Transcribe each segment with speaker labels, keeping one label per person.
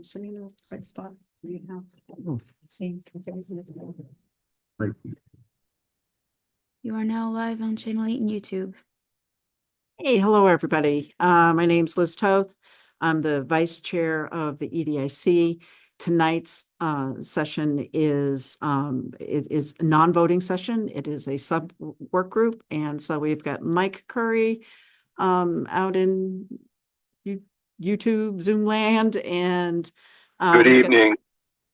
Speaker 1: Sitting in the right spot. You have seen.
Speaker 2: Right.
Speaker 3: You are now live on Channel 8 and YouTube.
Speaker 1: Hey, hello, everybody. My name's Liz Toth. I'm the vice chair of the EDIC. Tonight's session is a non-voting session. It is a sub work group, and so we've got Mike Curry out in YouTube Zoom land, and
Speaker 4: Good evening.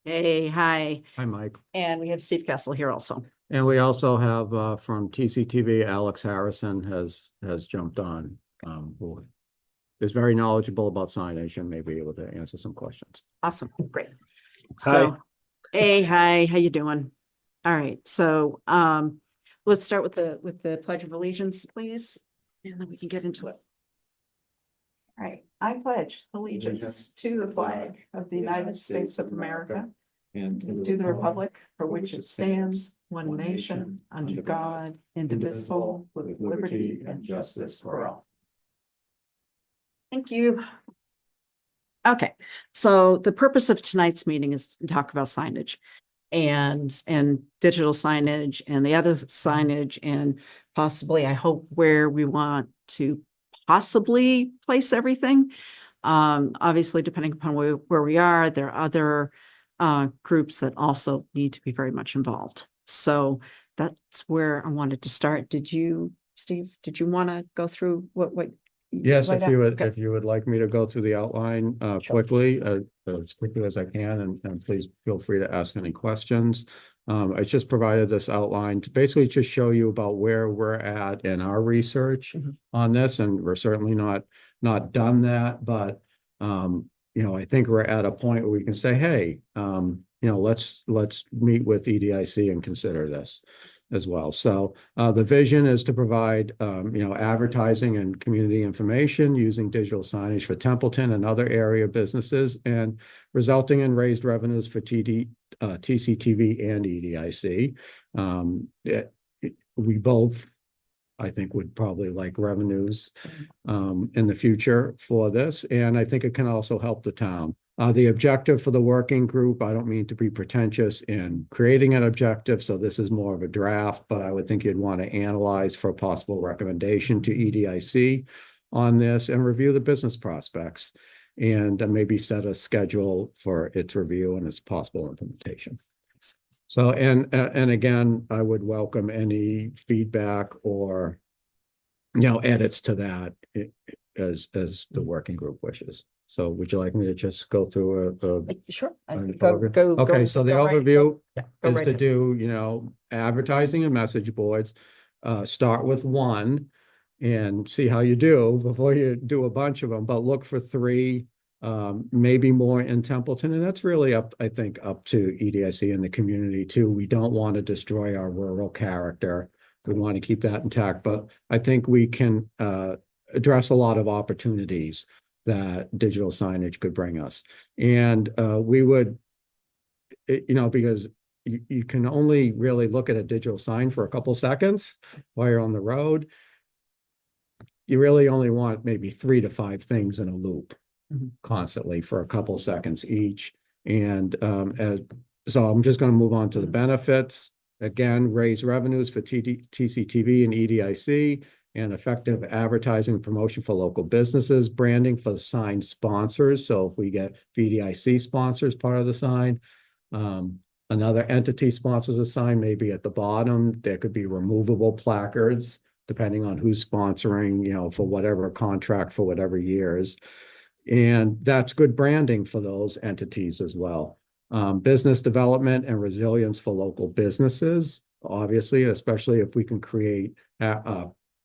Speaker 1: Hey, hi,
Speaker 2: Hi, Mike.
Speaker 1: and we have Steve Kessel here also.
Speaker 2: And we also have from TCTV, Alex Harrison has jumped on, who is very knowledgeable about signage and may be able to answer some questions.
Speaker 1: Awesome, great.
Speaker 2: Hi.
Speaker 1: So, hey, hi, how you doing? All right, so let's start with the Pledge of Allegiance, please, and then we can get into it. All right, I pledge allegiance to the flag of the United States of America and to the republic for which it stands, one nation, under God, indivisible, with liberty and justice for all. Thank you. Okay, so the purpose of tonight's meeting is to talk about signage and digital signage and the other signage, and possibly, I hope, where we want to possibly place everything. Obviously, depending upon where we are, there are other groups that also need to be very much involved. So that's where I wanted to start. Steve, did you want to go through what?
Speaker 2: Yes,
Speaker 1: laid
Speaker 2: if you
Speaker 1: out?
Speaker 2: would,
Speaker 1: Okay.
Speaker 2: if you would like me to go through the outline
Speaker 1: Sure.
Speaker 2: quickly, as quickly as I can, and please feel free to ask any questions. I just provided this outline to basically just show you about where we're at in our research on this, and we're certainly not done that, but I think we're at a point where we can say, hey, let's meet with EDIC and consider this as well. So the vision is to provide advertising and community information using digital signage for Templeton and other area businesses, and resulting in raised revenues for TCTV and EDIC. We both, I think, would probably like revenues in the future for this, and I think it can also help the town. The objective for the working group, I don't mean to be pretentious in creating an objective, so this is more of a draft, but I would think you'd want to analyze for a possible recommendation to EDIC on this and review the business prospects, and maybe set a schedule for its review and its possible implementation. So, and again, I would welcome any feedback or, edits to that as the working group wishes. So would you like me to just go through
Speaker 1: Sure.
Speaker 2: go? Okay, so the overview is
Speaker 1: right
Speaker 2: to
Speaker 1: ahead.
Speaker 2: do, advertising and message boards. Start with one and see how you do before you do a bunch of them, but look for 3, maybe more in Templeton. And that's really I think, up to EDIC and the community too. We don't want to destroy our rural character. We want to keep that intact, but I think we can address a lot of opportunities that digital signage could bring us. And we would, because you can only really look at a digital sign for a couple seconds while you're on the road. You really only want maybe 3 to 5 things in a loop constantly for a couple seconds each. And so I'm just going to move on to the benefits. Again, raise revenues for TCTV and EDIC, and effective advertising promotion for local businesses, branding for the sign sponsors. So if we get EDIC sponsors part of the sign, another entity sponsors a sign, maybe at the bottom, there could be removable placards, depending on who's sponsoring, for whatever contract for whatever years. And that's good branding for those entities as well. Business development and resilience for local businesses, obviously, especially if we can create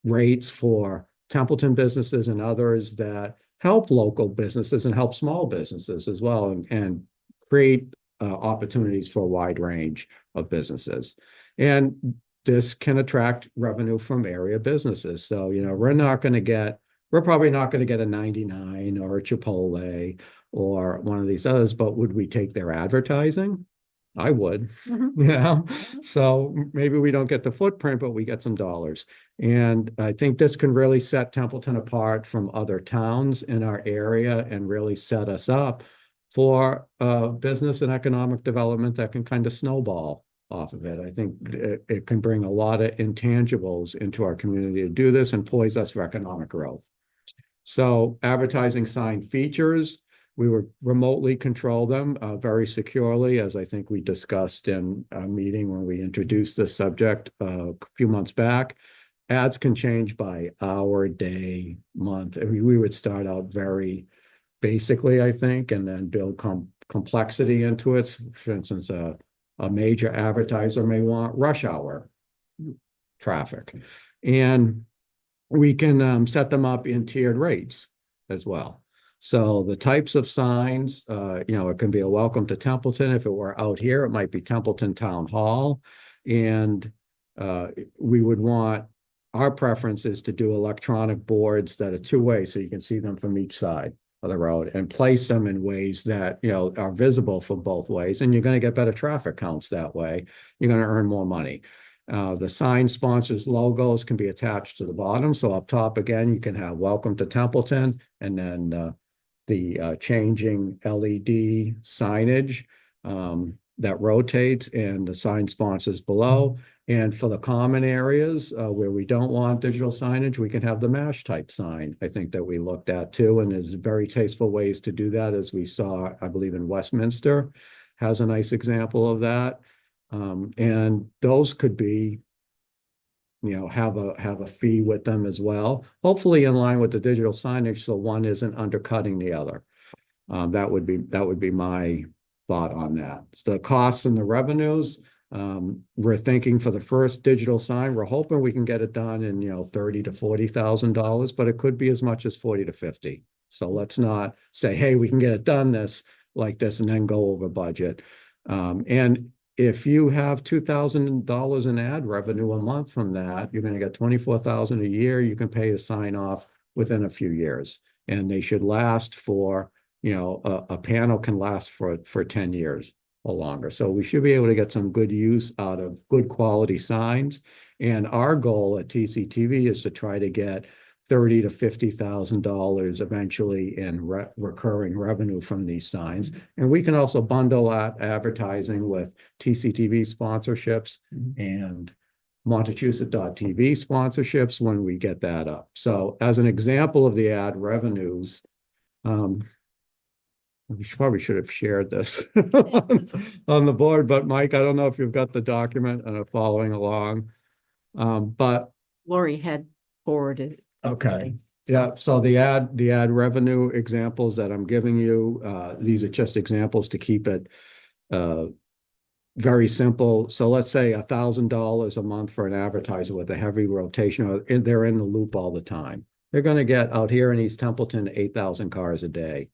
Speaker 2: rates for Templeton businesses and others that help local businesses and help small businesses as well, and create opportunities for a wide range of businesses. And this can attract revenue from area businesses. So, we're probably not going to get a 99 or a Chipotle or one of these others, but would we take their advertising? I would. So maybe we don't get the footprint, but we get some dollars. And I think this can really set Templeton apart from other towns in our area and really set us up for business and economic development that can kind of snowball off of it. I think it can bring a lot of intangibles into our community to do this and poise us for economic growth. So advertising sign features, we would remotely control them very securely, as I think we discussed in a meeting when we introduced this subject a few months back. Ads can change by hour, day, month. I mean, we would start out very basically, I think, and then build complexity into it. For instance, a major advertiser may want rush hour traffic. And we can set them up in tiered rates as well. So the types of signs, it can be a welcome to Templeton. If it were out here, it might be Templeton Town Hall. And we would want, our preference is to do electronic boards that are two-way, so you can see them from each side of the road and place them in ways that, are visible from both ways. And you're going to get better traffic counts that way. You're going to earn more money. The sign sponsors logos can be attached to the bottom. So up top, again, you can have welcome to Templeton, and then the changing LED signage that rotates, and the sign sponsors below. And for the common areas where we don't want digital signage, we can have the MASH type sign, I think, that we looked at too. And there's very tasteful ways to do that, as we saw, I believe, in Westminster has a nice example of that. And those could be, have a fee with them as well, hopefully in line with the digital signage, so one isn't undercutting the other. That would be my thought on that. So the costs and the revenues, we're thinking for the first digital sign, we're hoping we can get it done in $30,000 to $40,000, but it could be as much as 40 to 50. So let's not say, hey, we can get it done like this and then go over budget. And if you have $2,000 in ad revenue a month from that, you're going to get $24,000 a year. You can pay a sign off within a few years, and they should last for, a panel can last for 10 years or longer. So we should be able to get some good use out of good quality signs. And our goal at TCTV is to try to get $30,000 to $50,000 eventually in recurring revenue from these signs. And we can also bundle advertising with TCTV sponsorships and Montechusett.tv sponsorships when we get that up. So as an example of the ad revenues, we probably should have shared this on the board, but Mike, I don't know if you've got the document and are following along. But
Speaker 1: Lori had forwarded.
Speaker 2: Okay. Yeah, so the ad revenue examples that I'm giving you, these are just examples to keep it very simple. So let's say $1,000 a month for an advertiser with a heavy rotation, or they're in the loop all the time. They're going to get out here in East Templeton 8,000 cars a day.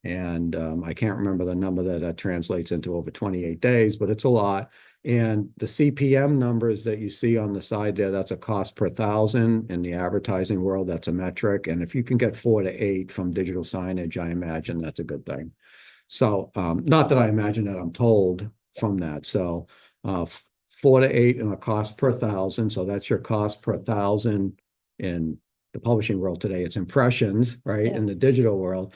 Speaker 2: And I can't remember the number that translates into over 28 days, but it's a lot. And the CPM numbers that you see on the side there, that's a cost per thousand. In the advertising world, that's a metric. And if you can get 4 to 8 from digital signage, I imagine that's a good thing. So not that I imagine that, I'm told from that. So 4 to 8 in a cost per thousand. So that's your cost per thousand in the publishing world today. It's impressions, right?
Speaker 1: Yeah.
Speaker 2: In the digital world,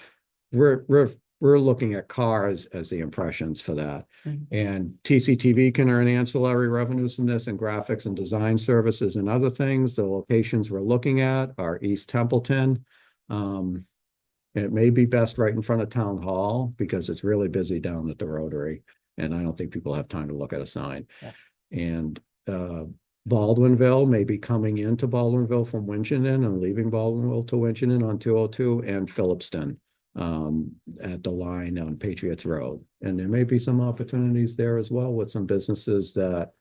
Speaker 2: we're looking at cars as the impressions for that. And TCTV can earn ancillary revenues from this, and graphics and design services and other things. The locations we're looking at are East Templeton. It may be best right in front of Town Hall because it's really busy down at the Rotary, and I don't think people have time to look at a sign.
Speaker 1: Yeah.
Speaker 2: And Baldwinville may be coming into Baldwinville from Winchendon and leaving Baldwinville to Winchendon on 202, and Phillipston at the line on Patriots Road. And there may be some opportunities there as well with some businesses that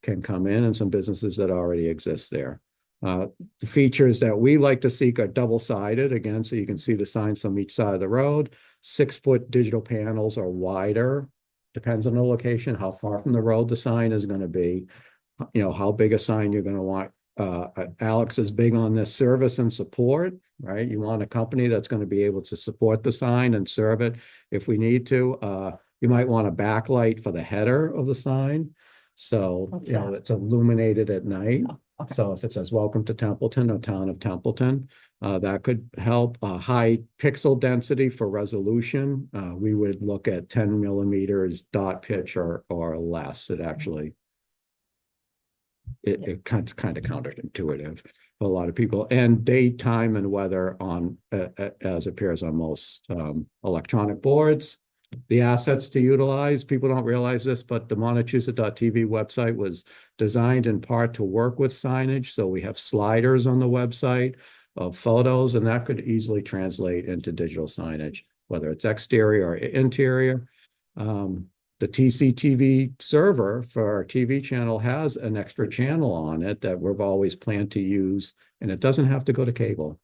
Speaker 2: can come in and some businesses that already exist there. The features that we like to seek are double-sided, again, so you can see the signs from each side of the road. 6-foot digital panels are wider, depends on the location, how far from the road the sign is going to be, how big a sign you're going to want. Alex is big on this service and support, right? You want a company that's going to be able to support the sign and serve it if we need to. You might want a backlight for the header of the sign. So,
Speaker 1: What's that?
Speaker 2: it's illuminated at night.
Speaker 1: Okay.
Speaker 2: So if it says welcome to Templeton or town of Templeton, that could help. High pixel density for resolution. We would look at 10 millimeters dot pitch or less. It actually, it kind of counterintuitive for a lot of people. And date, time, and weather on as appears on most electronic boards. The assets to utilize, people don't realize this, but the Montechusett.tv website was designed in part to work with signage. So we have sliders on the website of photos, and that could easily translate into digital signage, whether it's exterior or interior. The TCTV server for our TV channel has an extra channel on it that we've always planned to use, and it doesn't have to go to cable.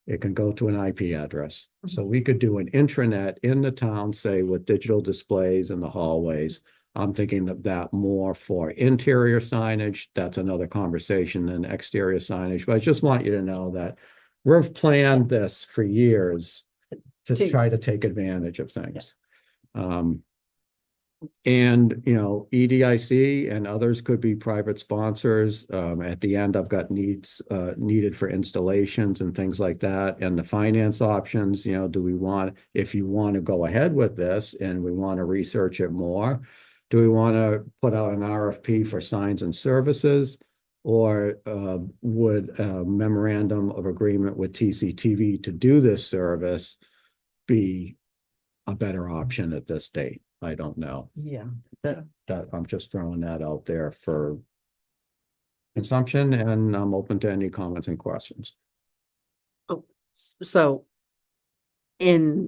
Speaker 2: It can go to an IP address. So we could do an intranet in the town, say with digital displays in the hallways. I'm thinking of that more for interior signage. That's another conversation than exterior signage. But I just want you to know that we've planned this for years to try to take advantage of things. And, you know, EDIC and others could be private sponsors. At the end, I've got needs needed for installations and things like that. And the finance options, you know, do we want, if you want to go ahead with this and we want to research it more, do we want to put out an RFP for signs and services? Or would a memorandum of agreement with TCTV to do this service be a better option at this date? I don't know.
Speaker 1: Yeah.
Speaker 2: That I'm just throwing that out there for consumption, and I'm open to any comments and questions.
Speaker 1: So I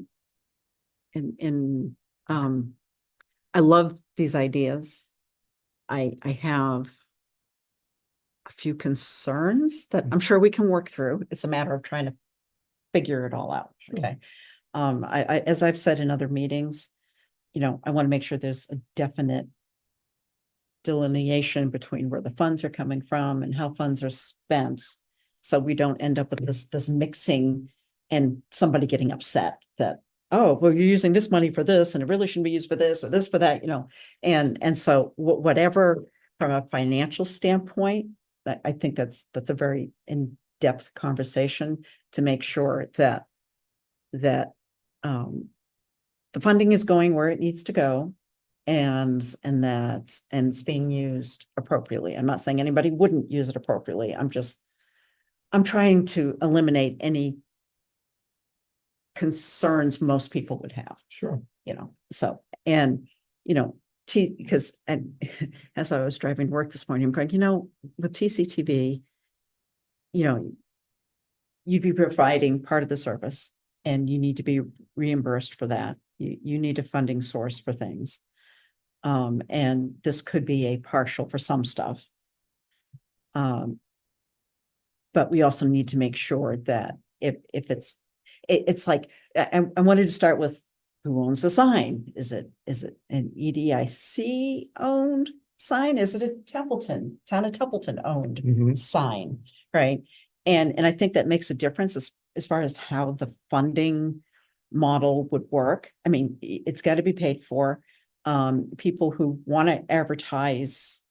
Speaker 1: love these ideas. I have a few concerns that I'm sure we can work through. It's a matter of trying to figure it all out.
Speaker 2: Sure.
Speaker 1: Okay. As I've said in other meetings, you know, I want to make sure there's a definite delineation between where the funds are coming from and how funds are spent. So we don't end up with this mixing and somebody getting upset that, oh, well, you're using this money for this and it really shouldn't be used for this or this for that, you know. And so whatever from a financial standpoint, I think that's a very in-depth conversation to make sure that the funding is going where it needs to go and it's being used appropriately. I'm not saying anybody wouldn't use it appropriately. I'm trying to eliminate any concerns most people would have.
Speaker 2: Sure.
Speaker 1: You know, so, and, you know, because as I was driving to work this morning, I'm going, you know, with TCTV, you know, you'd be providing part of the service and you need to be reimbursed for that. You need a funding source for things. And this could be a partial for some stuff. But we also need to make sure that if it's like, I wanted to start with who owns the sign? Is it an EDIC owned sign? Is it a Templeton, town of Templeton owned sign? Right. And I think that makes a difference as far as how the funding model would work. I mean, it's got to be paid for. People who want to advertise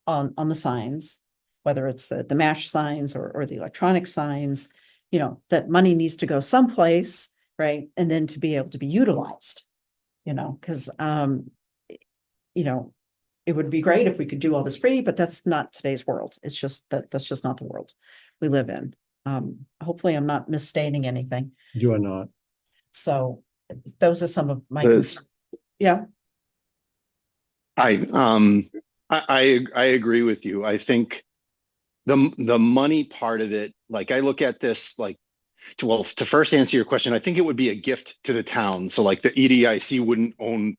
Speaker 1: on the signs, whether it's the MASH signs or the electronic signs, you know, that money needs to go someplace, right? And then to be able to be utilized, you know, because, you know, it would be great if we could do all this free, but that's not today's world. It's just that's just not the world we live in. Hopefully I'm not misstating anything.
Speaker 2: You are not.
Speaker 1: So those are some of my
Speaker 4: Liz.
Speaker 1: concerns. Yeah.
Speaker 4: I agree with you. I think the money part of it, like I look at this like, to first answer your question, I think it would be a gift to the town. So like the EDIC wouldn't own,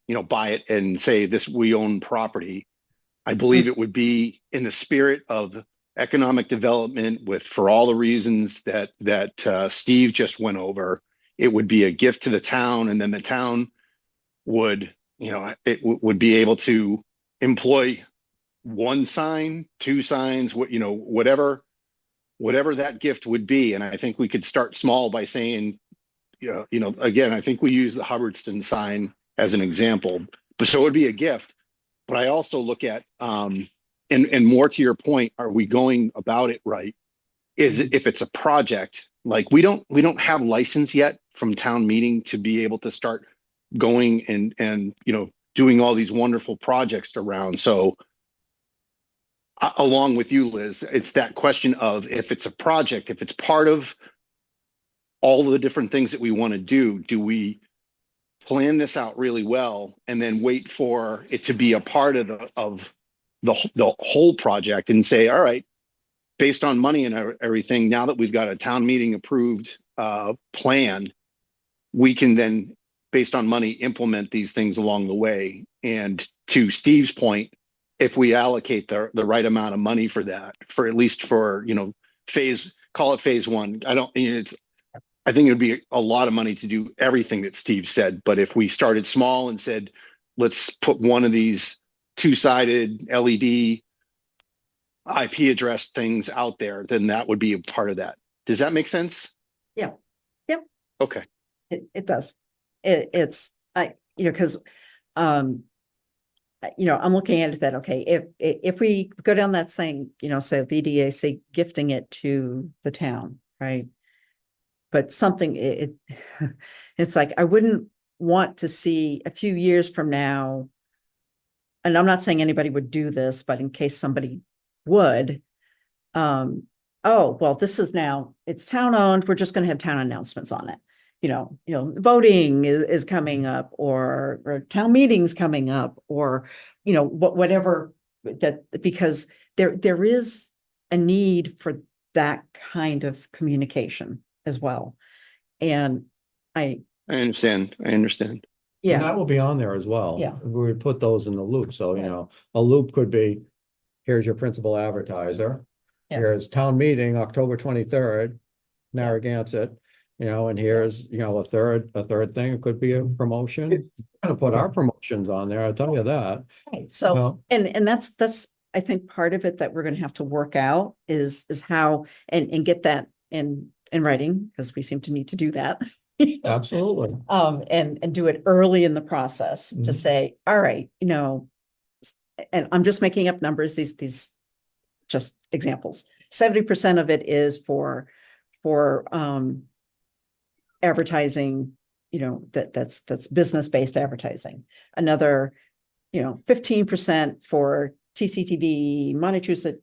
Speaker 4: you know, buy it and say this, we own property. I believe it would be in the spirit of economic development for all the reasons that Steve just went over. It would be a gift to the town, and then the town would, you know, would be able to employ one sign, two signs, what, you know, whatever that gift would be. And I think we could start small by saying, you know, again, I think we use the Hubbardston sign as an example, but so it would be a gift. But I also look at and more to your point, are we going about it right? Is if it's a project, like we don't have license yet from town meeting to be able to start going and doing all these wonderful projects around. So along with you, Liz, it's that question of if it's a project, if it's part of all of the different things that we want to do we plan this out really well and then wait for it to be a part of the whole project and say, all right, based on money and everything, now that we've got a town meeting approved plan, we can then, based on money, implement these things along the way. And to Steve's point, if we allocate the right amount of money for that, for at least for, call it phase one. I think it would be a lot of money to do everything that Steve said. But if we started small and said, let's put one of these two-sided LED IP address things out there, then that would be a part of that. Does that make sense?
Speaker 1: Yeah. Yep.
Speaker 4: Okay.
Speaker 1: It does. Because, I'm looking at it that, okay, if we go down that saying, say the EDA, say gifting it to the town, right? But something, it's like, I wouldn't want to see a few years from now, and I'm not saying anybody would do this, but in case somebody would, oh, well, this is now, it's town owned, we're just going to have town announcements on it. Voting is coming up, or town meetings coming up, or, whatever that, because there is a need for that kind of communication as well. And
Speaker 4: I understand.
Speaker 2: And
Speaker 1: yeah,
Speaker 2: that will be on there as well.
Speaker 1: Yeah.
Speaker 2: We would put those in the loop. So,
Speaker 1: Yeah.
Speaker 2: A loop could be, here's your principal advertiser.
Speaker 1: Yeah.
Speaker 2: Here's town meeting, October 23rd, Narragansett, and here's, a third thing. It could be a promotion. Gonna put our promotions on there, I'll tell you that.
Speaker 1: right. So,
Speaker 2: Well,
Speaker 1: and that's, I think part of it that we're going to have to work out is how, and get that in writing, because we seem to need to do that.
Speaker 2: absolutely.
Speaker 1: And do it early in the process to
Speaker 2: Mhm.
Speaker 1: say, all right, and I'm just making up numbers, these just examples. 70% of it is for advertising, that's business-based advertising. Another, 15% for TCTV, Montechusett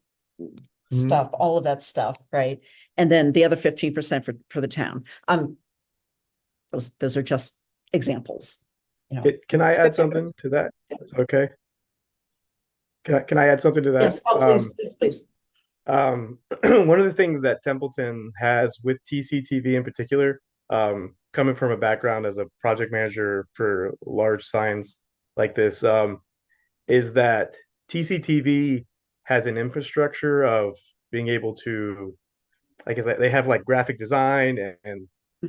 Speaker 1: stuff, all of that stuff, right? And then the other 15% for the town. Those are just examples.
Speaker 5: Can I add something to that? Okay. Can I add something to that?
Speaker 1: Yes, please.
Speaker 5: One of the things that Templeton has with TCTV in particular, coming from a background as a project manager for large signs like this, is that TCTV has an infrastructure of being able to, they have like graphic design and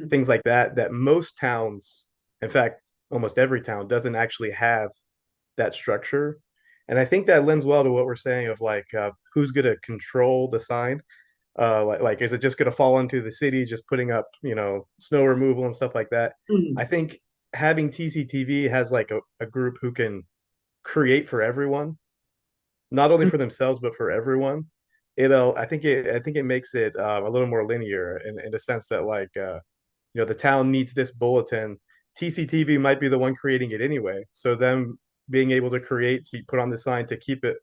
Speaker 5: things like that most towns, in fact, almost every town doesn't actually have that structure. And I think that lends well to what we're saying of who's going to control the sign. Is it just going to fall into the city, just putting up, snow removal and stuff like that? I think having TCTV has a group who can create for everyone, not only for themselves, but for everyone. I think it makes it a little more linear in a sense that the town needs this bulletin. TCTV might be the one creating it anyway. So them being able to create, to put on the sign to keep it,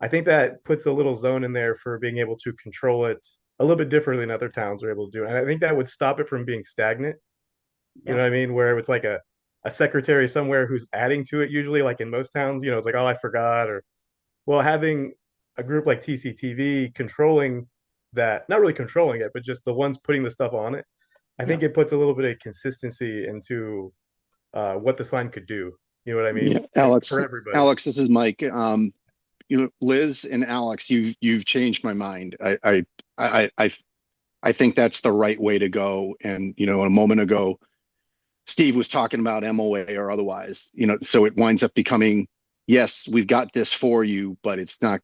Speaker 5: I think that puts a little zone in there for being able to control it a little bit differently than other towns are able to do. And I think that would stop it from being stagnant. You know what I mean? Where it's like a secretary somewhere who's adding to it usually, like in most towns, it's like, oh, I forgot. Or, well, having a group like TCTV controlling that, not really controlling it, but just the ones putting the stuff on it, I think it puts a little bit of consistency into what the sign could do. You know what I mean?
Speaker 4: Yeah, Alex,
Speaker 5: for everybody.
Speaker 4: Alex, this is Mike. Liz and Alex, you've changed my mind. I think that's the right way to go. And a moment ago, Steve was talking about MOA or otherwise. So it winds up becoming, yes, we've got this for you, but it's not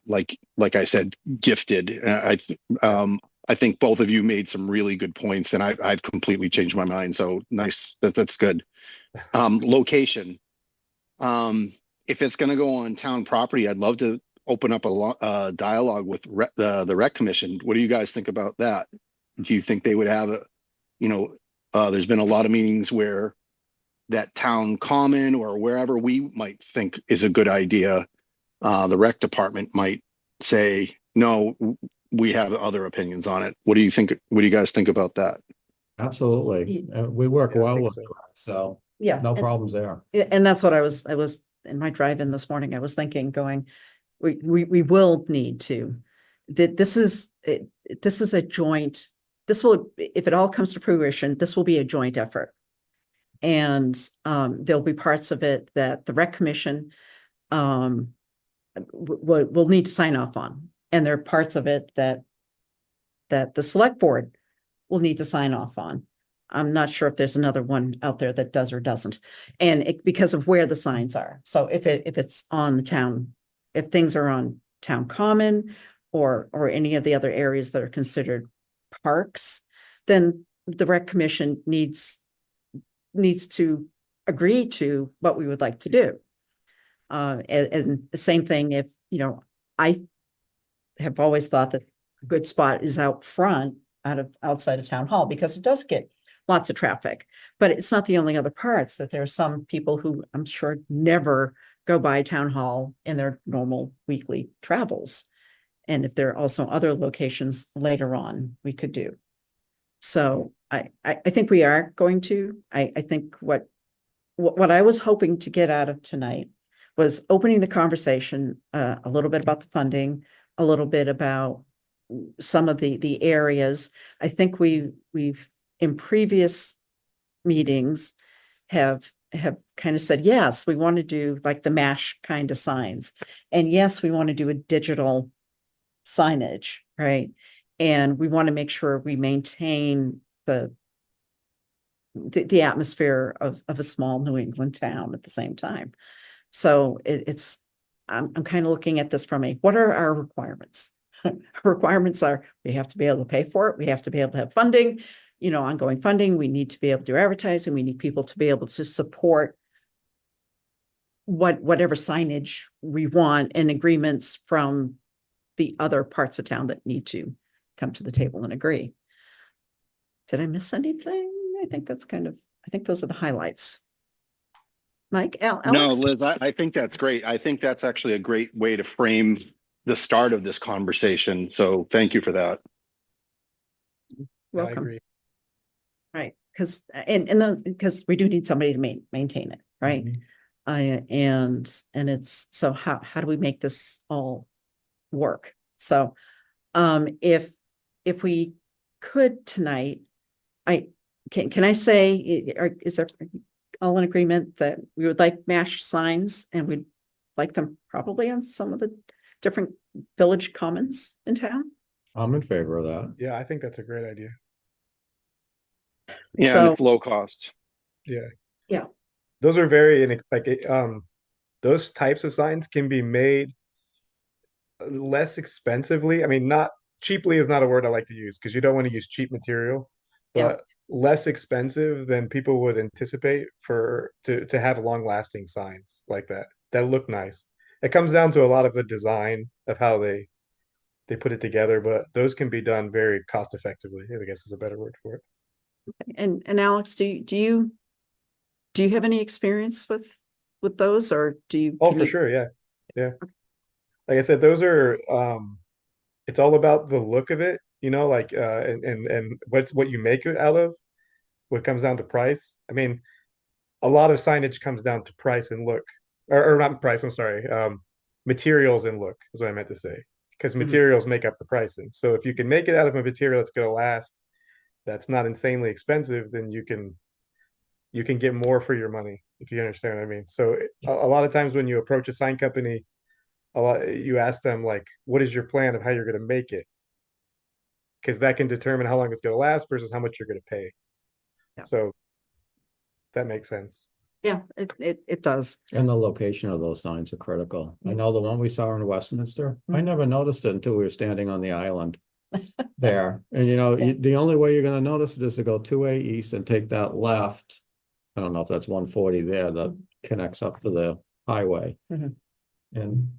Speaker 4: like I said, gifted. I think both of you made some really good points, and I've completely changed my mind. So nice, that's good. Location. If it's going to go on town property, I'd love to open up a dialogue with the rec commission. What do you guys think about that? Do you think they would have there's been a lot of meetings where that town common or wherever we might think is a good idea, the rec department might say, no, we have other opinions on it. What do you think? What do you guys think about that?
Speaker 2: Absolutely. We work
Speaker 5: Yeah, I
Speaker 2: well
Speaker 5: think
Speaker 2: with,
Speaker 5: so.
Speaker 2: the rec, so
Speaker 1: Yeah.
Speaker 2: no
Speaker 1: and-
Speaker 2: problems there.
Speaker 1: Yeah, and that's what I was in my drive-in this morning, I was thinking, going, we will need to, that this is a joint, this will, if it all comes to fruition, this will be a joint effort. And there'll be parts of it that the rec commission will need to sign off on. And there are parts of it that the select board will need to sign off on. I'm not sure if there's another one out there that does or doesn't. And because of where the signs are. So if it's on the town, if things are on town common or any of the other areas that are considered parks, then the rec commission needs to agree to what we would like to do. And the same thing if, I have always thought that a good spot is out front outside of town hall, because it does get lots of traffic, but it's not the only other parts, that there are some people who I'm sure never go by town hall in their normal weekly travels. And if there are also other locations later on we could do. So I think we are going to, I think what I was hoping to get out of tonight was opening the conversation, a little bit about the funding, a little bit about some of the areas. I think we've in previous meetings have kind of said, yes, we want to do like the MASH kind of signs. And yes, we want to do a digital signage, right? And we want to make sure we maintain the atmosphere of a small New England town at the same time. So I'm kind of looking at this from what are our requirements? Requirements are, we have to be able to pay for it. We have to be able to have funding, ongoing funding. We need to be able to do advertising. We need people to be able to support whatever signage we want, and agreements from the other parts of town that need to come to the table and agree. Did I miss anything? I think those are the highlights. Mike,
Speaker 4: No,
Speaker 1: Alex?
Speaker 4: Liz, I think that's great. I think that's actually a great way to frame the start of this conversation. So thank you for that.
Speaker 5: Yeah, I
Speaker 1: Welcome.
Speaker 5: agree.
Speaker 1: Right, because we do need somebody to maintain it, right? And it's, so how do we make this all work? So if we could tonight, can I say, is there all in agreement that we would like MASH signs, and we'd like them probably on some of the different village commons in town?
Speaker 2: I'm in favor of that.
Speaker 5: Yeah, I think that's a great idea.
Speaker 4: Yeah, and
Speaker 1: So-
Speaker 4: it's low cost.
Speaker 5: Those are very those types of signs can be made less expensively. I mean, not cheaply is not a word I like to use, because you don't want to use cheap material,
Speaker 1: Yeah.
Speaker 5: but less expensive than people would anticipate to have long lasting signs like that look nice. It comes down to a lot of the design of how they put it together, but those can be done very cost effectively, I guess is a better word for it.
Speaker 1: And Alex, do you have any experience with those, or do you?
Speaker 5: Oh,
Speaker 1: can
Speaker 5: for
Speaker 1: you-
Speaker 5: sure, yeah. Like I said, those are it's all about the look of it, and what you make it out of, what comes down to price. I mean, a lot of signage comes down to price and look, or not price, I'm sorry, materials and look is what I meant to say, because materials make up the pricing. So if you can make it out of a material that's going to last, that's not insanely expensive, then you can get more for your money, if you understand what I mean. So a lot of times when you approach a sign company, you ask them, like, what is your plan of how you're going to make it, because that can determine how long it's going to last versus how much you're going to pay.
Speaker 1: Yeah.
Speaker 5: So that makes sense.
Speaker 1: Yeah, it does.
Speaker 2: And the location of those signs are critical. I know the one we saw in Westminster, I never noticed it until we were standing on the island there. And the only way you're gonna notice it is to go 2A east and take that left. I don't know if that's 140 there that connects up to the highway.
Speaker 1: Mhm.
Speaker 2: And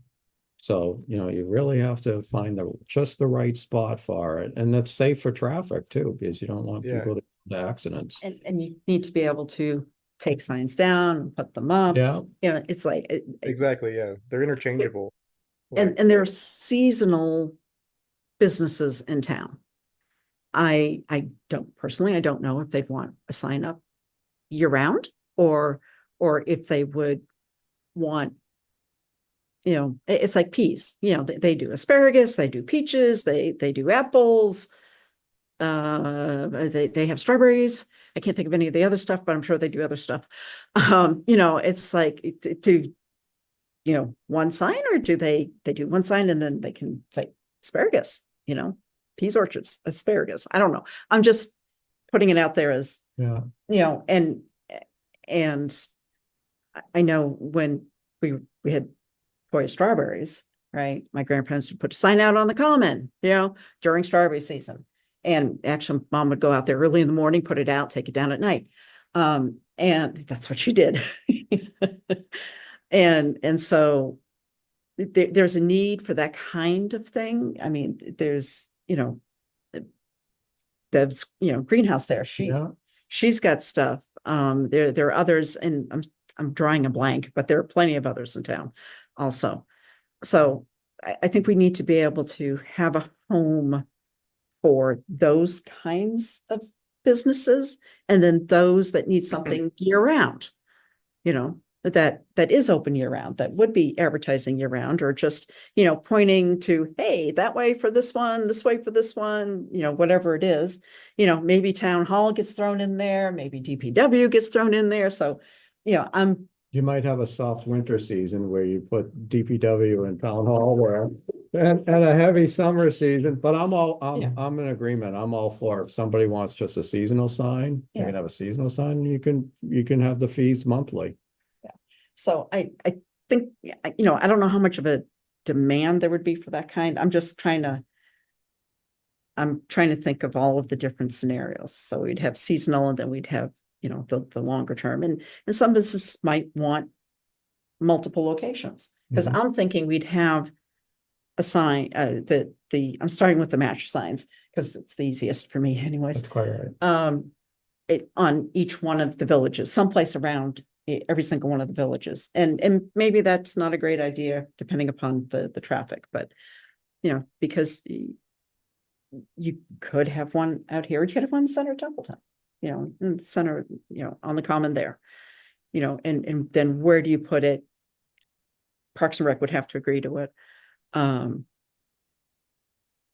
Speaker 2: So, you know, you really have to find just the right spot for it. And that's safe for traffic too, because you don't want
Speaker 5: Yeah.
Speaker 2: people to get into accidents.
Speaker 1: And you need to be able to take signs down and put them up.
Speaker 2: Yeah,
Speaker 1: You know, it's like,
Speaker 5: Exactly, yeah. They're interchangeable.
Speaker 1: and there are seasonal businesses in town. I don't personally, I don't know if they'd want a sign up year round or if they would want, you know, it's like peas, you know, they do asparagus, they do peaches, they do apples. They have strawberries. I can't think of any of the other stuff, but I'm sure they do other stuff. You know, it's like do, you know, one sign, or do they do one sign and then they can say asparagus, you know, peas orchards, asparagus. I don't know. I'm just putting it out there as,
Speaker 2: yeah.
Speaker 1: you know, and I know when we had Hoya strawberries, right? My grandparents would put a sign out on the common, you know, during strawberry season. And actually, mom would go out there early in the morning, put it out, take it down at night. And that's what she did. And so there's a need for that kind of thing. I mean, there's, you know, Deb's, you know, greenhouse there.
Speaker 2: Yeah.
Speaker 1: She's got stuff. There are others, and I'm drawing a blank, but there are plenty of others in town also. So I think we need to be able to have a home for those kinds of businesses, and then those that need something year round, you know, that is open year round, that would be advertising year round, or just, you know, pointing to, hey, that way for this one, this way for this one, you know, whatever it is, you know, maybe town hall gets thrown in there, maybe DPW gets thrown in there. So, you know,
Speaker 2: You might have a soft winter season where you put DPW and town hall there, and a heavy summer season, but
Speaker 1: Yeah.
Speaker 2: I'm in agreement. I'm all for if somebody wants just a seasonal sign, you
Speaker 1: Yeah.
Speaker 2: can have a seasonal sign, you can have the fees monthly.
Speaker 1: So I think, you know, I don't know how much of a demand there would be for that kind. I'm trying to think of all of the different scenarios. So we'd have seasonal, and then we'd have, you know, the longer term, and some businesses might want multiple locations, because
Speaker 2: Mhm.
Speaker 1: I'm thinking we'd have a sign, I'm starting with the match signs because it's the easiest for me anyways.
Speaker 2: That's quite right.
Speaker 1: It on each one of the villages, someplace around every single one of the villages. And maybe that's not a great idea depending upon the traffic, but you know, because you could have one out here, you could have one in center Templeton, you know, in the center, you know, on the common there, you know, and then where do you put it? Parks and Rec would have to agree to it.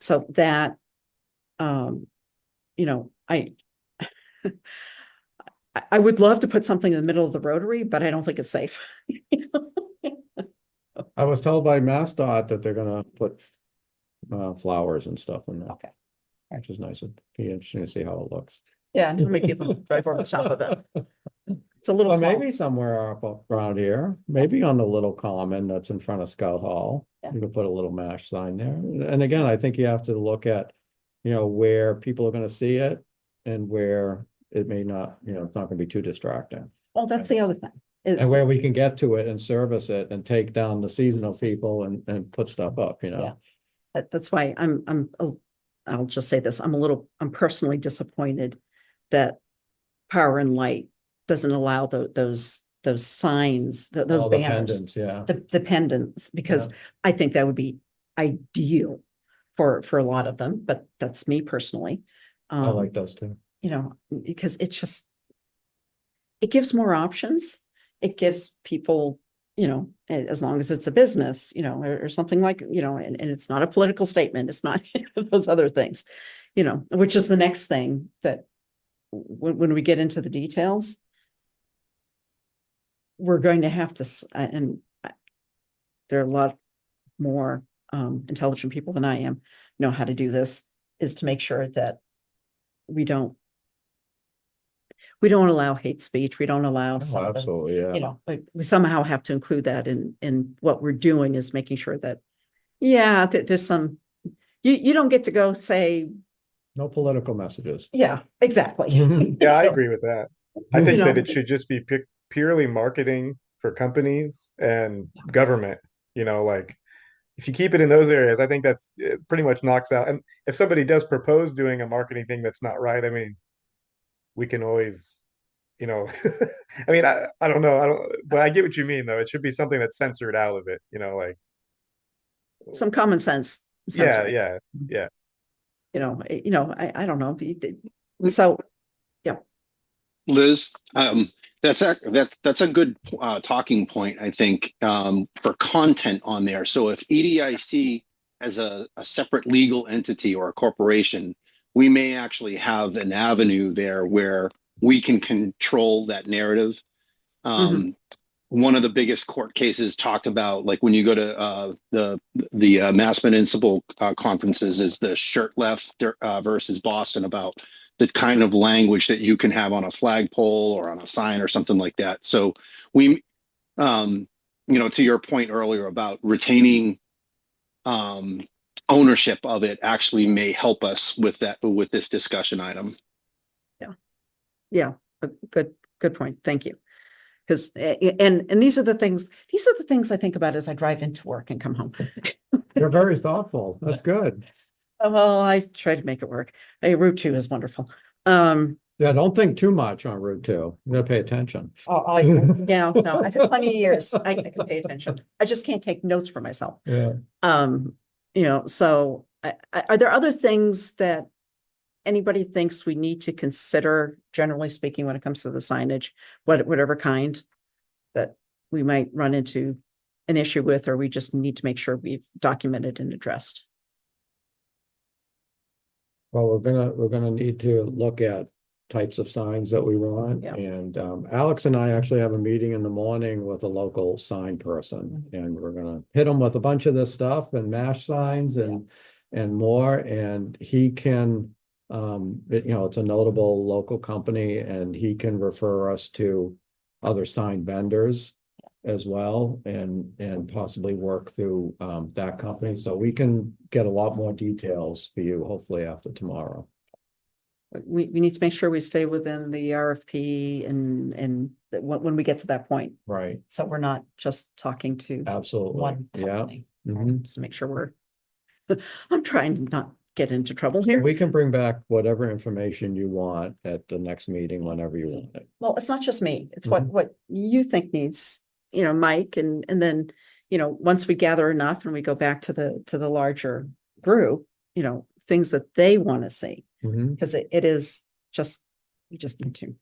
Speaker 1: So that, you know, I would love to put something in the middle of the Rotary, but I don't think it's safe.
Speaker 2: I was told by MassDOT that they're gonna put flowers and stuff in there.
Speaker 1: Okay.
Speaker 2: Which is nice. It'd be interesting to see how it looks.
Speaker 1: Yeah, and how many people drive over the top of it? It's a little
Speaker 2: Well,
Speaker 1: small.
Speaker 2: maybe somewhere up around here, maybe on the little common that's in front of Scout Hall.
Speaker 1: Yeah.
Speaker 2: You could put a little MASH sign there. And again, I think you have to look at, you know, where people are gonna see it and where it may not, you know, it's not gonna be too distracting.
Speaker 1: Well, that's the other thing.
Speaker 2: And where we can get to it and service it and take down the seasonal people and put stuff up, you know?
Speaker 1: Yeah. That's why I'll just say this, I'm personally disappointed that Power and Light doesn't allow those signs, those
Speaker 2: All the
Speaker 1: banners,
Speaker 2: pendants, yeah.
Speaker 1: the pendants, because
Speaker 2: Yeah.
Speaker 1: I think that would be ideal for a lot of them, but that's me personally.
Speaker 2: I like those too.
Speaker 1: You know, because it gives more options. It gives people, you know, as long as it's a business, you know, or something like, you know, and it's not a political statement. It's not those other things, you know, which is the next thing that when we get into the details, we're going to have to, and there are a lot more intelligent people than I am, know how to do this, is to make sure that we don't allow hate speech. We don't allow some of the,
Speaker 2: Absolutely, yeah.
Speaker 1: you know, like we somehow have to include that in what we're doing, is making sure that, yeah, there's some, you don't get to go say,
Speaker 2: No political messages.
Speaker 1: yeah, exactly.
Speaker 5: Yeah, I agree with that. I think
Speaker 1: You
Speaker 5: that
Speaker 1: know.
Speaker 5: it should just be purely marketing for companies and government, you know, like if you keep it in those areas, I think that's it pretty much knocks out. And if somebody does propose doing a marketing thing that's not right, I mean, we can always, you know, I mean, I don't know, I don't, but I get what you mean though. It should be something that's censored out of it, you know, like
Speaker 1: Some common sense.
Speaker 5: yeah,
Speaker 1: censoring.
Speaker 5: yeah, yeah.
Speaker 1: I don't know. So, yeah,
Speaker 4: Liz, that's a good talking point, I think, for content on there. So if EDIC as a separate legal entity or a corporation, we may actually have an avenue there where we can control that narrative. One of the biggest court cases talked about, like when you go to the Mass Municipal conferences, is the shirt left versus Boston, about the kind of language that you can have on a flagpole or on a sign or something like that. So we, to your point earlier about retaining ownership of it actually may help us with this discussion item.
Speaker 1: yeah, good point. Thank you. Because and these are the things I think about as I drive into work and come home.
Speaker 2: You're very thoughtful. That's good.
Speaker 1: Well, I try to make it work. Route 2 is wonderful.
Speaker 2: Yeah, don't think too much on Route 2. You gotta pay attention.
Speaker 1: Yeah, no, I've had plenty of years. I can pay attention. I just can't take notes for myself.
Speaker 2: Yeah.
Speaker 1: So are there other things that anybody thinks we need to consider, generally speaking, when it comes to the signage, whatever kind, that we might run into an issue with, or we just need to make sure we've documented and addressed?
Speaker 2: Well, we're gonna need to look at types of signs that we want.
Speaker 1: Yeah.
Speaker 2: And Alex and I actually have a meeting in the morning with a local sign person, and we're gonna hit them with a bunch of this stuff and MASH signs and more. And he can, it's a notable local company, and he can refer us to other sign vendors as well, and possibly work through that company. So we can get a lot more details for you, hopefully after tomorrow.
Speaker 1: We need to make sure we stay within the RFP and when we get to that point.
Speaker 2: Right.
Speaker 1: So we're not just talking to
Speaker 2: Absolutely.
Speaker 1: one
Speaker 2: Yeah.
Speaker 1: company.
Speaker 2: Mhm.
Speaker 1: Just to make sure I'm trying to not get into trouble here.
Speaker 2: We can bring back whatever information you want at the next meeting, whenever you want it.
Speaker 1: Well, it's not just me. It's
Speaker 2: Mhm.
Speaker 1: what you think needs, Mike, and then, once we gather enough and we go back to the larger group, things that they want to see.
Speaker 2: Mhm.
Speaker 1: Because it is just, we just need to,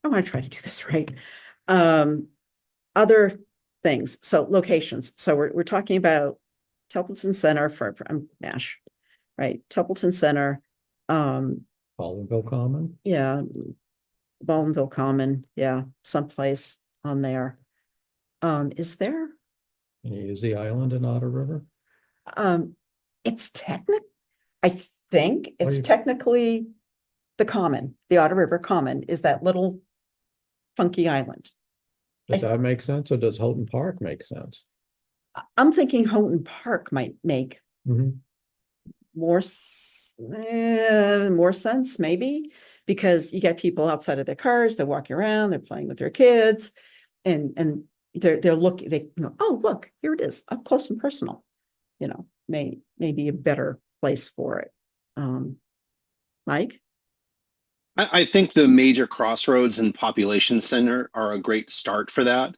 Speaker 1: I want to try to do this right. Other things, so locations. So we're talking about Templeton Center for MASH, right? Templeton Center,
Speaker 2: Baldwinville Common.
Speaker 1: yeah, Baldwinville Common, yeah, someplace on there. Is there?
Speaker 2: Can you use the island in Otter River?
Speaker 1: It's I think it's
Speaker 2: you-
Speaker 1: technically the Common, the Otter River Common is that little funky island.
Speaker 2: Does that make sense, or does Houghton Park make sense?
Speaker 1: I'm thinking Houghton Park might make
Speaker 2: Mhm.
Speaker 1: more sense, maybe, because you got people outside of their cars, they're walking around, they're playing with their kids, and they're looking, they go, oh, look, here it is, up close and personal, may be a better place for it. Mike?
Speaker 4: I think the major crossroads and population center are a great start for that.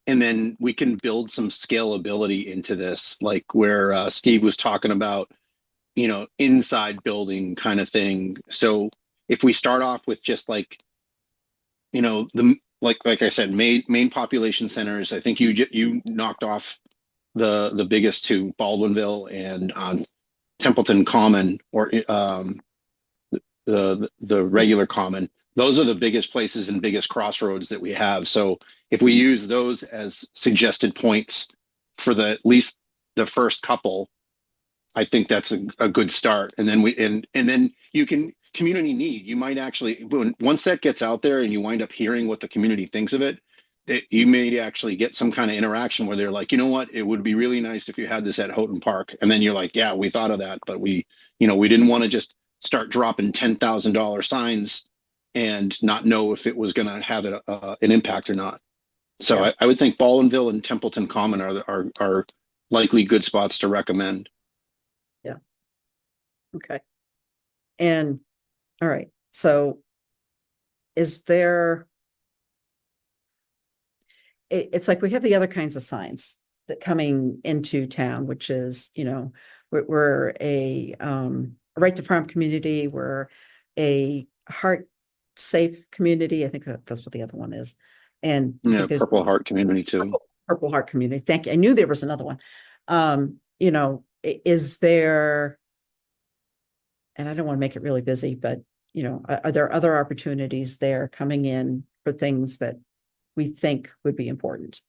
Speaker 4: And then we can build some scalability into this, like where Steve was talking about, inside building kind of thing. So if we start off with just like, like I said, main population centers, I think you knocked off the biggest two, Baldwinville and Templeton Common, or the regular Common. Those are the biggest places and biggest crossroads that we have. So if we use those as suggested points for at least the first couple, I think that's a good start. And then and then you can community need. You might actually, once that gets out there and you wind up hearing what the community thinks of it, you may actually get some kind of interaction where they're like, you know what, it would be really nice if you had this at Houghton Park. And then you're like, yeah, we thought of that, but we didn't want to just start dropping $10,000 signs and not know if it was going to have an impact or not. So
Speaker 1: Yeah.
Speaker 4: I would think Ballinville and Templeton Common are likely good spots to recommend.
Speaker 1: Okay. And, all right, so is there, it's like we have the other kinds of signs that coming into town, which is, we're a right to farm community, we're a heart safe community. I think that's what the other one is. And I
Speaker 4: Yeah,
Speaker 1: think there's
Speaker 4: Purple Heart community too.
Speaker 1: Purple Heart community. Thank you. I knew there was another one. Is there, and I don't want to make it really busy, but are there other opportunities there coming in for things that we think would be important?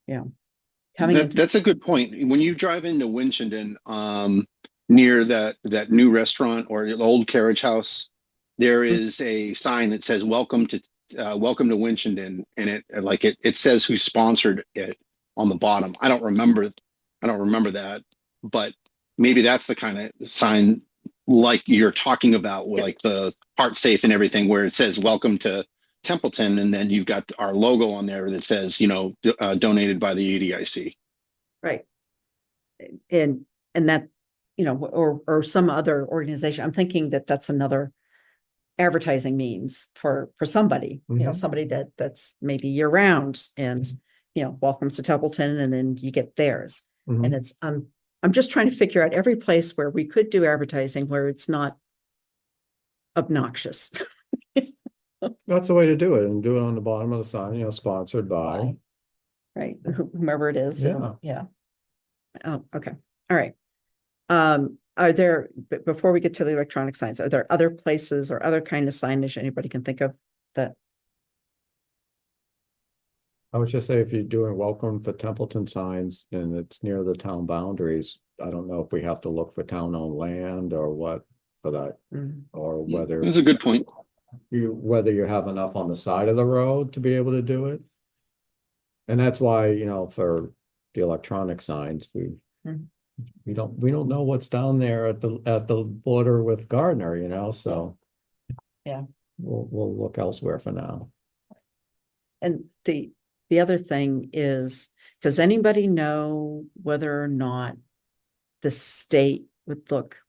Speaker 1: Coming into,
Speaker 4: That's a good point. When you drive into Winchendon, near that new restaurant or the old carriage house, there is a sign that says welcome to Winchendon, and it says who sponsored it on the bottom. I don't remember that, but maybe that's the kind of sign like you're talking about, with like the Heart Safe and everything, where it says welcome to Templeton, and then you've got our logo on there that says, donated by the ADIC.
Speaker 1: right. And that, or some other organization. I'm thinking that that's another advertising means for somebody,
Speaker 2: Mhm.
Speaker 1: somebody that's maybe year round and, welcome to Templeton, and then you get theirs.
Speaker 2: Mhm.
Speaker 1: And it's, I'm just trying to figure out every place where we could do advertising where it's not obnoxious.
Speaker 2: That's the way to do it, and do it on the bottom of the sign, sponsored by.
Speaker 1: Right, whomever it is.
Speaker 2: Yeah.
Speaker 1: Yeah. Oh, okay. All right. Are there, before we get to the electronic signs, are there other places or other kind of signage anybody can think of that?
Speaker 2: I would just say if you're doing welcome for Templeton signs and it's near the town boundaries, I don't know if we have to look for town-owned land or what for that, or whether
Speaker 4: That's a good point.
Speaker 2: whether you have enough on the side of the road to be able to do it. And that's why, for the electronic signs, we don't know what's down there at the border with Gardner, so.
Speaker 1: Yeah.
Speaker 2: We'll look elsewhere for now.
Speaker 1: And the other thing is, does anybody know whether or not the state would look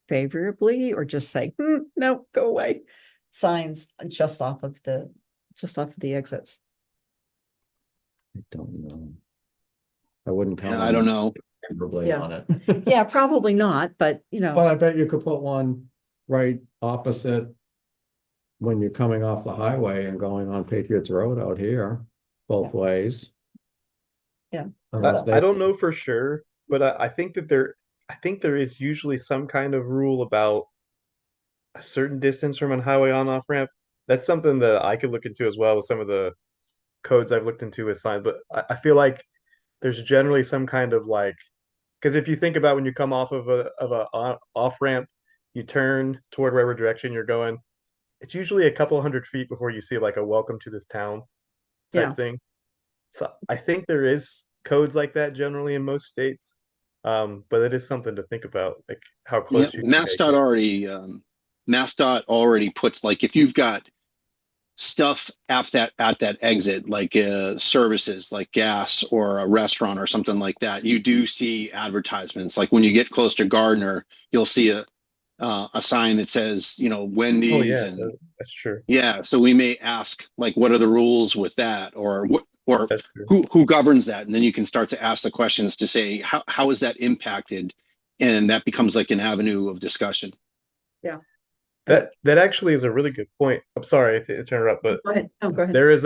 Speaker 1: favorably or just say, no, go away, signs just off of the exits?
Speaker 2: I don't know. I wouldn't count.
Speaker 4: I don't know.
Speaker 2: Favorably
Speaker 1: Yeah.
Speaker 2: on it.
Speaker 1: Yeah, probably not, but
Speaker 2: But I bet you could put one right opposite when you're coming off the highway and going on Patriots Road out here, both ways.
Speaker 1: Yeah.
Speaker 2: Unless
Speaker 5: I don't know for sure, but I think there is usually some kind of rule about a certain distance from a highway on-off ramp. That's something that I could look into as well with some of the codes I've looked into with signs. But I feel like there's generally some kind of because if you think about when you come off of a off ramp, you turn toward whatever direction you're going. It's usually a couple hundred feet before you see like a welcome to this town type thing. So I think there is codes like that generally in most states. But it is something to think about, like how close you can make it.
Speaker 4: MassDOT already puts, like, if you've got stuff at that exit, like services like gas or a restaurant or something like that, you do see advertisements. Like when you get close to Gardner, you'll see a sign that says, Wendy's.
Speaker 5: Oh yeah,
Speaker 4: and
Speaker 5: that's true.
Speaker 4: yeah, so we may ask, like, what are the rules with that, or
Speaker 5: That's true.
Speaker 4: who governs that, and then you can start to ask the questions to say how is that impacted, and that becomes like an avenue of discussion.
Speaker 1: Yeah.
Speaker 5: That actually is a really good point. I'm sorry to interrupt, but
Speaker 1: Go ahead. Oh, go ahead.
Speaker 5: there is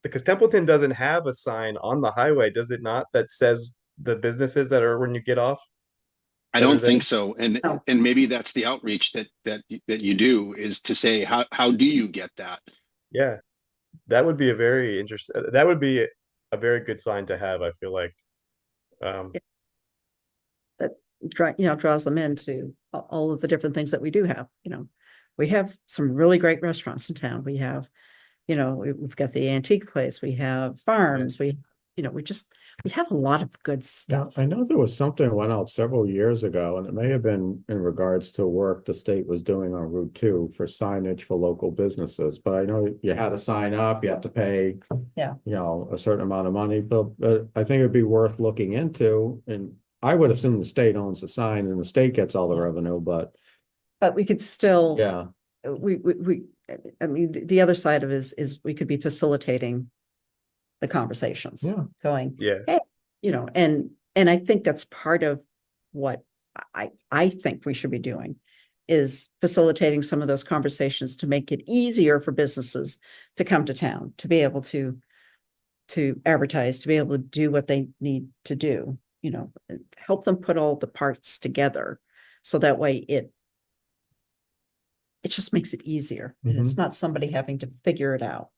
Speaker 5: because Templeton doesn't have a sign on the highway, does it not, that says the businesses that are when you get off?
Speaker 4: I don't think so, and
Speaker 1: No.
Speaker 4: and maybe that's the outreach that you do, is to say how do you get that.
Speaker 5: Yeah, that would be a very interesting. That would be a very good sign to have, I feel like.
Speaker 1: That draws them into all of the different things that we do have. We have some really great restaurants in town. We have, we've got the antique place, we have farms, we We have a lot of good
Speaker 2: Yeah,
Speaker 1: stuff.
Speaker 2: I know there was something went out several years ago, and it may have been in regards to work the state was doing on Route 2 for signage for local businesses, but I know you had to sign up, you have to pay,
Speaker 1: Yeah.
Speaker 2: you know, a certain amount of money, but I think it'd be worth looking into, and I would assume the state owns the sign and the state gets all the
Speaker 1: Yeah.
Speaker 2: revenue, but
Speaker 1: But we could still,
Speaker 2: yeah,
Speaker 1: I mean, the other side of it is we could be facilitating the conversations.
Speaker 2: Yeah.
Speaker 1: Going,
Speaker 5: Yeah.
Speaker 1: hey, you know, and I think that's part of what I think we should be doing is facilitating some of those conversations to make it easier for businesses to come to town, to be able to advertise, to be able to do what they need to do, you know, help them put all the parts together. So that way it just makes it easier. And it's not somebody having to figure it out.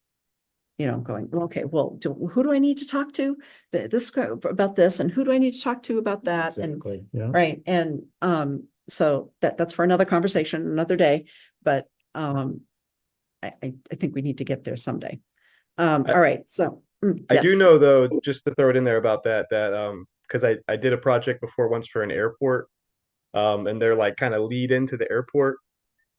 Speaker 1: You know, going, well, okay, well, who do I need to talk to about this? And who do I need to talk to about that? And
Speaker 2: exactly, yeah.
Speaker 1: right. And so that's for another conversation, another day. But I think we need to get there someday. All right. So
Speaker 5: I do
Speaker 1: yes.
Speaker 5: know though, just to throw it in there about that because I did a project before once for an airport, and they're like kind of lead into the airport,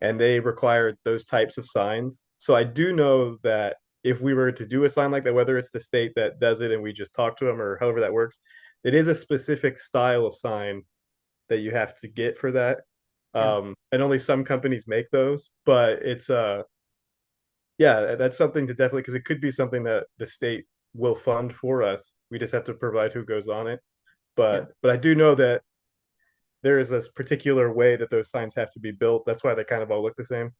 Speaker 5: and they required those types of signs. So I do know that if we were to do a sign like that, whether it's the state that does it and we just talk to them or however that works, it is a specific style of sign that you have to get for that.
Speaker 1: Yeah.
Speaker 5: And only some companies make those, but it's yeah, that's something to definitely, because it could be something that the state will fund for us. We just have to provide who goes on it. But I do know that there is this particular way that those signs have to be built. That's why they kind of all look the same.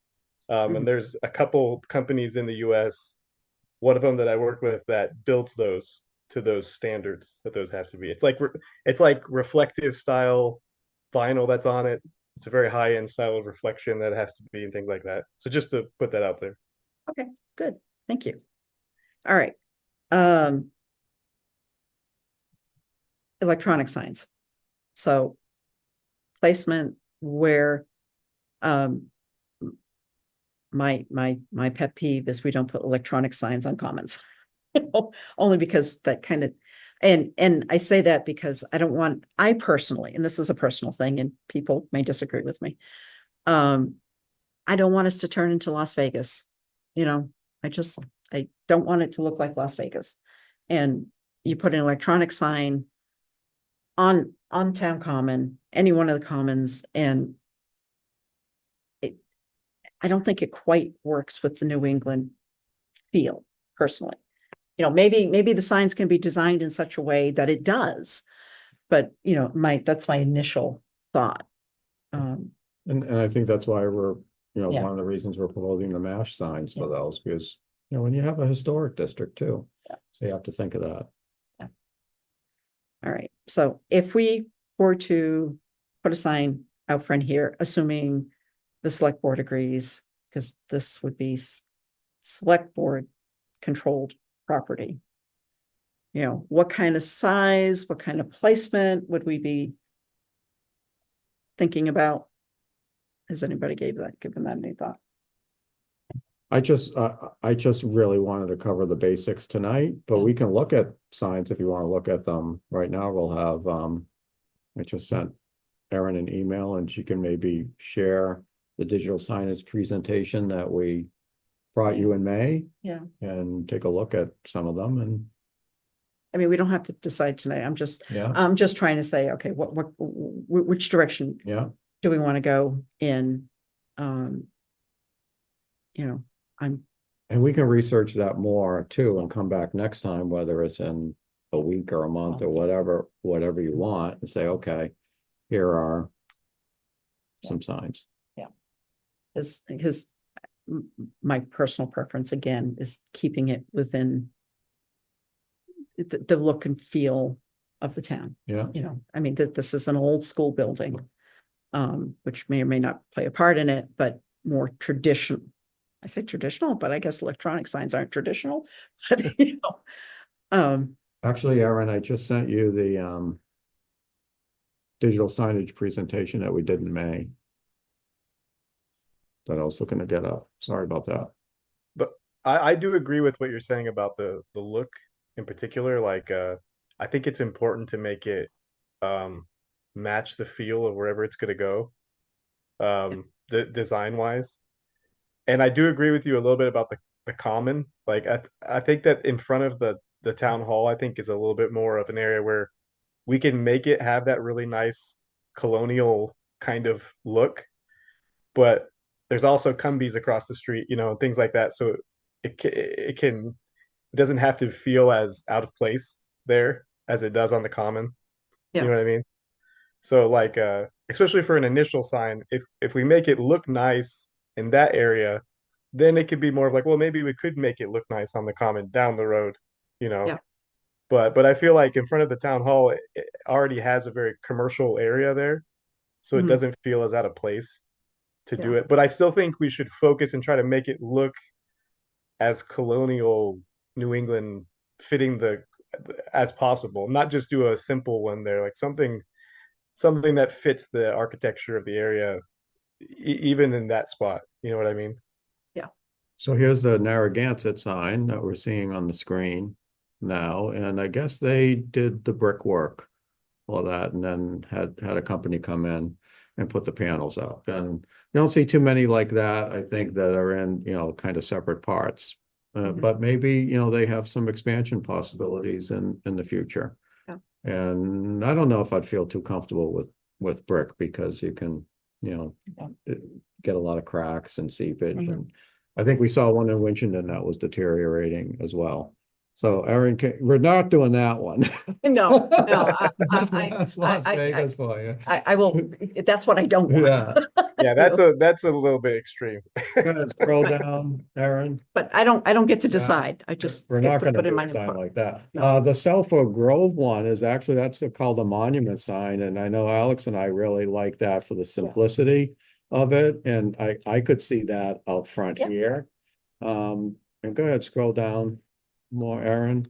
Speaker 5: And there's a couple companies in the US, one of them that I work with that builds those to those standards that those have to be. It's like reflective style vinyl that's on it. It's a very high end style of reflection that has to be and things like that. So just to put that out there.
Speaker 1: Okay, good. Thank you. All right. Electronic signs. So placement where my pet peeve is we don't put electronic signs on comments. Only because that kind of, and I say that because I personally, and this is a personal thing and people may disagree with me. I don't want us to turn into Las Vegas. You know, I don't want it to look like Las Vegas. And you put an electronic sign on town common, any one of the commons, and I don't think it quite works with the New England feel personally. You know, maybe the signs can be designed in such a way that it does, but you know, that's my initial thought.
Speaker 2: And I think that's why we're, you know,
Speaker 1: Yeah.
Speaker 2: one of the reasons we're proposing the MASH signs for those, because, you know, when you have a historic district too, so you have to think of that.
Speaker 1: All right, so if we were to put a sign out front here, assuming the select board agrees, because this would be select board controlled property. You know, what kind of size, what kind of placement would we be thinking about? Has anybody given that any thought?
Speaker 2: I just really wanted to cover the basics tonight, but we can look at signs if you want to look at them. Right now, we'll have, I just sent Erin an email and she can maybe share the digital signage presentation that we brought you in May.
Speaker 1: Yeah.
Speaker 2: And take a look at some of them and.
Speaker 1: I mean, we don't have to decide tonight. I'm just trying to say, okay, which direction do we want to go in? You know,
Speaker 2: and we can research that more too and come back next time, whether it's in a week or a month or whatever you want, and say, okay, here are some signs.
Speaker 1: Yeah. Because my personal preference again is keeping it within the look and feel of the town.
Speaker 2: Yeah.
Speaker 1: You know, I mean, this is an old school building, which may or may not play a part in it, but more traditional. I say traditional, but I guess electronic signs aren't traditional. But, you know,
Speaker 2: actually, Erin, I just sent you the digital signage presentation that we did in May. That I was looking to get up. Sorry about that.
Speaker 5: But I do agree with what you're saying about the look in particular. Like I think it's important to make it match the feel of wherever it's going to go, design wise. And I do agree with you a little bit about the common. Like I think that in front of the town hall, I think is a little bit more of an area where we can make it have that really nice colonial kind of look, but there's also Cumbies across the street, you know, things like that. So it doesn't have to feel as out of place there as it does on the common.
Speaker 1: Yeah.
Speaker 5: You know what I mean? So like especially for an initial sign, if we make it look nice in that area, then it could be more of like, well, maybe we could make it look nice on the common down the road, you know.
Speaker 1: Yeah.
Speaker 5: But I feel like in front of the town hall, it already has a very commercial area there, so it
Speaker 1: Mhm.
Speaker 5: doesn't feel as out of place to do
Speaker 1: Yeah.
Speaker 5: it. But I still think we should focus and try to make it look as colonial New England fitting the as possible, not just do a simple one there, like something that fits the architecture of the area, even in that spot. You know what I mean?
Speaker 2: So here's the Narragansett sign that we're seeing on the screen now, and I guess they did the brickwork for that and then had a company come in and put the panels up. And you don't see too many like that, I think, that are in, you know, kind of separate parts.
Speaker 1: Mhm.
Speaker 2: But maybe, you know, they have some expansion possibilities in the future.
Speaker 1: Yeah.
Speaker 2: And I don't know if I'd feel too comfortable with brick because you can, you know, get a lot of cracks and seepage.
Speaker 1: Mhm.
Speaker 2: And I think we saw one in Winchendon that was deteriorating as well. So Erin, we're not doing that one.
Speaker 1: No,
Speaker 2: That's Las
Speaker 1: I-
Speaker 2: Vegas for you.
Speaker 1: I will, that's what I don't want.
Speaker 2: Yeah.
Speaker 5: Yeah, that's a little bit extreme.
Speaker 2: Go ahead, scroll down, Erin.
Speaker 1: But I don't get to
Speaker 2: Yeah.
Speaker 1: decide. I just
Speaker 2: We're
Speaker 1: get
Speaker 2: not
Speaker 1: to
Speaker 2: gonna
Speaker 1: put in
Speaker 2: do
Speaker 1: my
Speaker 2: a sign
Speaker 1: report.
Speaker 2: like that.
Speaker 1: No.
Speaker 2: The Selford Grove one is actually, that's called a monument sign, and I know Alex and I really like that for the simplicity of it, and I could see that out front
Speaker 1: Yeah.
Speaker 2: here. And go ahead, scroll down more, Erin.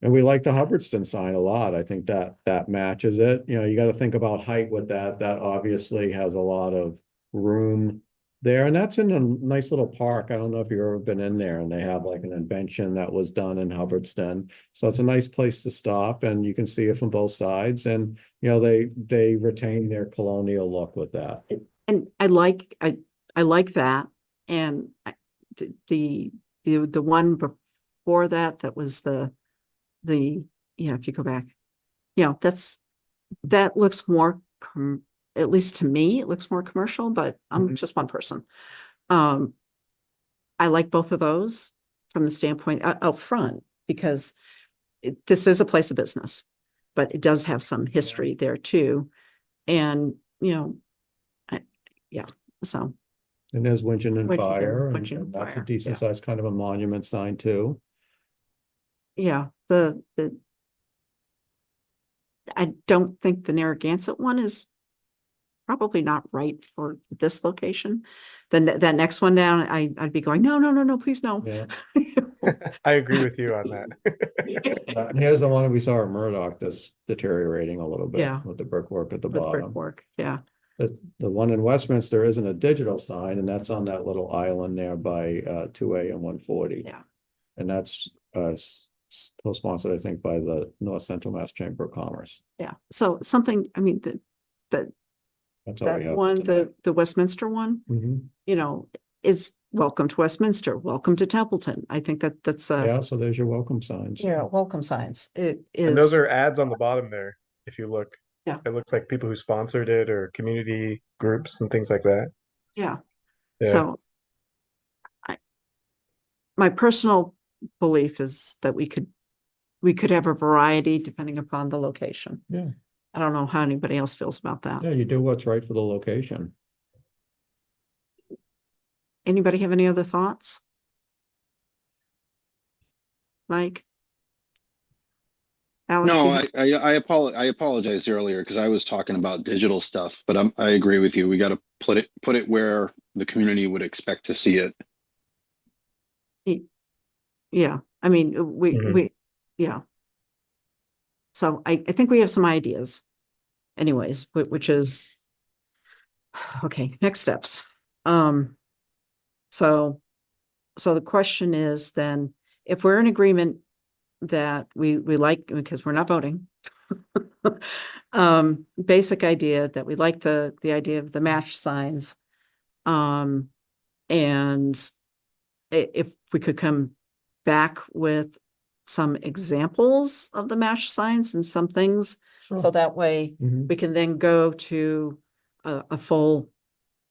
Speaker 2: And we like the Hubbardston sign a lot. I think that matches it. You know, you got to think about height with that. That obviously has a lot of room there. And that's in a nice little park. I don't know if you've ever been in there, and they have like an invention that was done in Hubbardston. So it's a nice place to stop, and you can see it from both sides. And, you know, they retain their colonial look with that.
Speaker 1: And I like that. And the one before that was yeah, if you go back, yeah, that looks more, at least to me, it looks more commercial, but I'm
Speaker 2: Mhm.
Speaker 1: just one person. I like both of those from the standpoint out front, because this is a place of business, but it does have some history there too. And, you know, yeah, so,
Speaker 2: And there's Winchendon
Speaker 1: Winchendon-
Speaker 2: Fire, and
Speaker 1: Winchendon
Speaker 2: and that's a
Speaker 1: Fire,
Speaker 2: decent
Speaker 1: yeah.
Speaker 2: sized kind of a monument sign too.
Speaker 1: yeah, I don't think the Narragansett one is probably not right for this location. Then that next one down, I'd be going, no, please no.
Speaker 2: Yeah.
Speaker 5: I agree with you on that.
Speaker 2: And here's the one we saw at Murdoch that's deteriorating a little bit
Speaker 1: Yeah.
Speaker 2: with the brickwork at the
Speaker 1: With
Speaker 2: bottom.
Speaker 1: brickwork, yeah,
Speaker 2: The one in Westminster isn't a digital sign, and that's on that little island there by 2A and 140.
Speaker 1: yeah,
Speaker 2: And that's co-sponsored, I think, by the North Central Mass Chamber of Commerce.
Speaker 1: yeah. So something, I mean,
Speaker 2: That's all we
Speaker 1: that
Speaker 2: have.
Speaker 1: one, the Westminster one,
Speaker 2: Mhm.
Speaker 1: you know, is welcome to Westminster, welcome to Templeton. I think that's
Speaker 2: Yeah, so there's your welcome signs.
Speaker 1: yeah, welcome signs. It is.
Speaker 5: And those are ads on the bottom there, if you look.
Speaker 1: Yeah.
Speaker 5: It looks like people who sponsored it or community groups and things like that.
Speaker 1: Yeah.
Speaker 5: Yeah.
Speaker 1: So my personal belief is that we could have a variety depending upon the location.
Speaker 2: Yeah.
Speaker 1: I don't know how anybody else feels about that.
Speaker 2: Yeah, you do what's right for the location.
Speaker 1: Anybody have any other thoughts? Mike? Alex?
Speaker 4: No,
Speaker 1: you have-
Speaker 4: I apologize earlier because I was talking about digital stuff, but I agree with you. We got to put it where the community would expect to see it.
Speaker 1: Yeah, I mean,
Speaker 5: Mhm.
Speaker 1: yeah. So I think we have some ideas anyways, which is, okay, next steps. So the question is then, if we're in agreement that we like, because we're not voting. Basic idea that we like the idea of the match signs. And if we could come back with some examples of the match signs and some things, so that way
Speaker 2: Mhm.
Speaker 1: we can then go to a full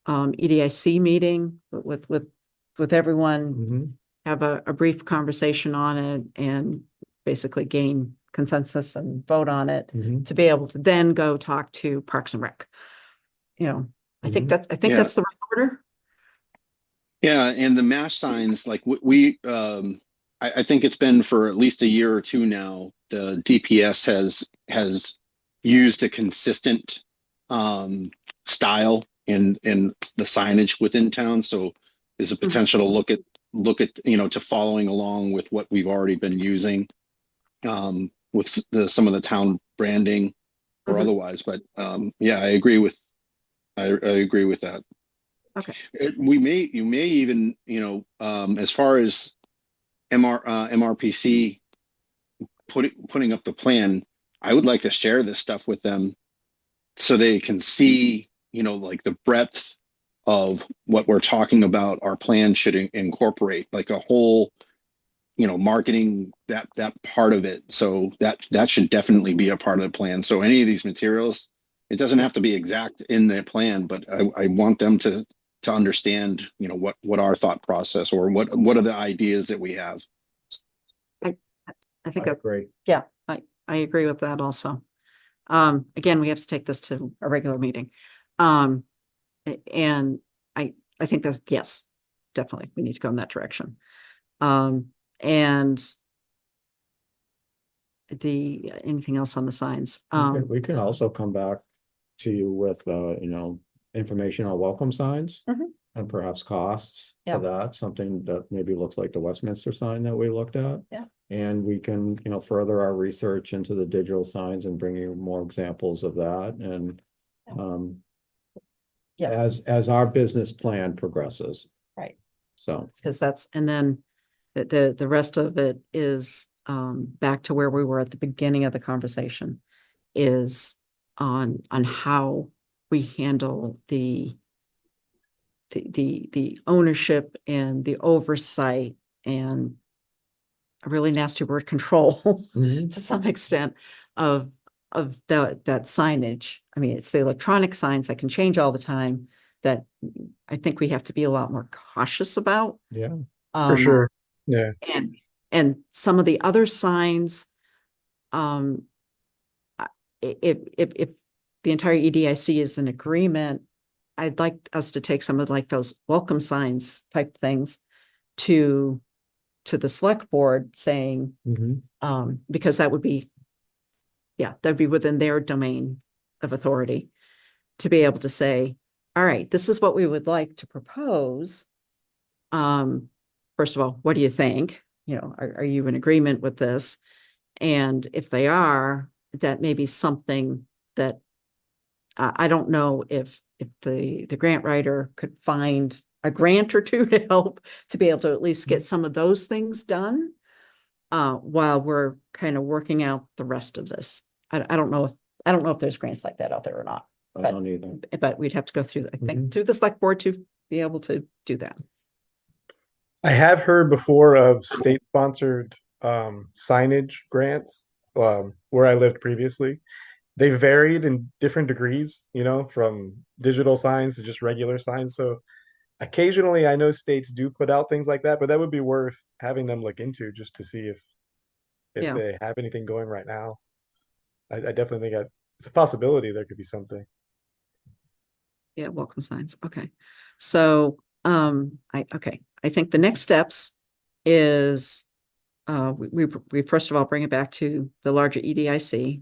Speaker 1: EDIC meeting with everyone,
Speaker 2: Mhm.
Speaker 1: have a brief conversation on it and basically gain consensus and vote on it
Speaker 2: Mhm.
Speaker 1: to be able to then go talk to Parks and Rec. You know, I think
Speaker 2: Mhm.
Speaker 1: that's
Speaker 4: Yeah.
Speaker 1: that's the right order.
Speaker 4: Yeah, and the mash signs, like I think it's been for at least a year or two now, the DPS has used a consistent style in the signage within town. So there's a potential to look at, to following along with what we've already been using with some of the town branding or
Speaker 1: Mhm.
Speaker 4: otherwise. But yeah, I agree with that.
Speaker 1: Okay.
Speaker 4: You may even, as far as MRPC putting up the plan, I would like to share this stuff with them so they can see, like the breadth of what we're talking about. Our plan should incorporate like a whole, marketing that part of it. So that should definitely be a part of the plan. So any of these materials, it doesn't have to be exact in the plan, but I want them to understand, what our thought process or what are the ideas that we have.
Speaker 1: I think
Speaker 2: I
Speaker 1: that,
Speaker 2: agree.
Speaker 1: yeah, I agree with that also. Again, we have to take this to a regular meeting. And I think that's, yes, definitely, we need to go in that direction. And anything else on the signs?
Speaker 2: We can also come back to you with, information on welcome signs.
Speaker 1: Mhm.
Speaker 2: And perhaps costs
Speaker 1: Yeah.
Speaker 2: for that, something that maybe looks like the Westminster sign that we looked at.
Speaker 1: Yeah.
Speaker 2: And we can, further our research into the digital signs and bring you more examples of that. And
Speaker 1: Yes,
Speaker 2: as our business plan progresses.
Speaker 1: right.
Speaker 2: So,
Speaker 1: Because and then the rest of it is back to where we were at the beginning of the conversation, is on how we handle the ownership and the oversight and a really nasty word, control
Speaker 2: Mhm.
Speaker 1: to some extent of that signage. I mean, it's the electronic signs that can change all the time that I think we have to be a lot more cautious about.
Speaker 2: Yeah.
Speaker 5: For sure. Yeah.
Speaker 1: And some of the other signs, if the entire EDIC is in agreement, I'd like us to take some of like those welcome signs type things to the select board saying,
Speaker 2: Mhm.
Speaker 1: because that'd be within their domain of authority to be able to say, all right, this is what we would like to propose. First of all, what do you think? Are you in agreement with this? And if they are, that may be something that I don't know if the grant writer could find a grant or two to help to be able to at least get some of those things done while we're kind of working out the rest of this. I don't know if there's grants like that out there or not,
Speaker 2: I don't either.
Speaker 1: but we'd have to go through, I think,
Speaker 2: Mhm.
Speaker 1: through the select board to be able to do that.
Speaker 5: I have heard before of state-sponsored signage grants where I lived previously. They varied in different degrees, from digital signs to just regular signs. So occasionally I know states do put out things like that, but that would be worth having them look into just to see if
Speaker 1: Yeah.
Speaker 5: they have anything going right now. I definitely think it's a possibility there could be something.
Speaker 1: Yeah, welcome signs. Okay. So, I think the next steps is, we first of all bring it back to the larger EDIC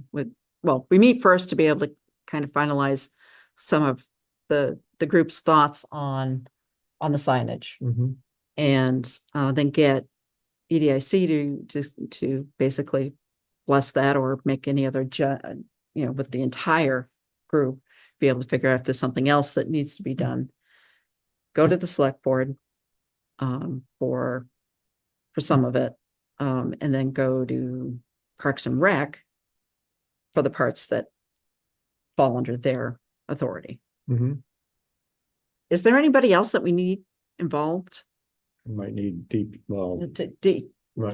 Speaker 1: we meet first to be able to kind of finalize some of the group's thoughts on the signage,
Speaker 2: Mhm.
Speaker 1: and then get EDIC to basically bless that or make any other with the entire group, be able to figure out if there's something else that needs to be done. Go to the select board for some of it. and then go to Parks and Rec for the parts that fall under their authority.
Speaker 2: Mhm.
Speaker 1: Is there anybody else that we need involved?
Speaker 2: Might need well,